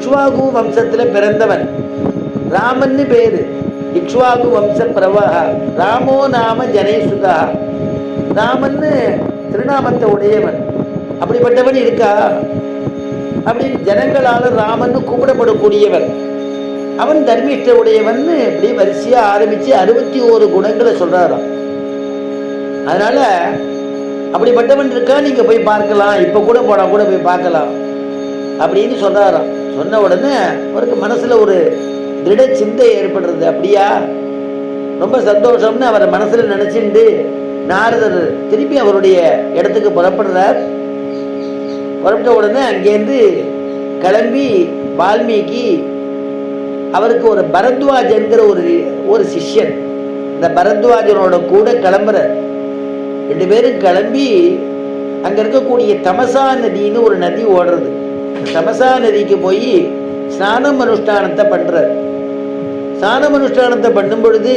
இக்ஷ்வாகு வம்சத்துல பிறந்தவன். ராமன்னு பேரு. இக்ஷ்வாகு வம்ச பிரவஹ ராமோ நாம ஜனேசுதா. ராமன்னு திருநாமத்தை உடையவன். அப்படிப்பட்டவன் இருக்கா? அப்படி ஜனங்களால் ராமன்னு கூப்பிடப்படக்கூடியவன். அவன் தர்மிஷ்ட உடையவன். இப்படி வரிசையா ஆரம்பிச்சு 61 குணங்களை சொல்றாராம். அதனால அப்படிப்பட்டவன் இருக்கா, நீங்க போய் பார்க்கலாம், இப்ப கூட போனா கூட போய் பார்க்கலாம் அப்படின்னு சொல்றாராம். சொன்ன உடனே அவருக்கு மனசுல ஒரு திட சிந்தை ஏற்படுறது. அப்படியா, ரொம்ப சந்தோஷம்னு அவர் மனசுல நினைச்சுட்டு நாரதர் திருப்பி அவருடைய இடத்துக்கு புறப்படுறார். புறப்பட்ட உடனே அங்கேருந்து கிளம்பி வால்மீகி அவருக்கு ஒரு பரத்வாஜன்கிற ஒரு சிஷ்யன், இந்த பரத்வாஜனோட கூட கிளம்புற 2 பேரும் கிளம்பி அங்க இருக்கக்கூடிய தமசா நதின்னு ஒரு நதி ஓடுறது. தமசா நதிக்கு போய் ஸ்நானம் அனுஷ்டானத்தை பண்ற. ஸ்நானம் அனுஷ்டானத்தை பண்ணும் பொழுது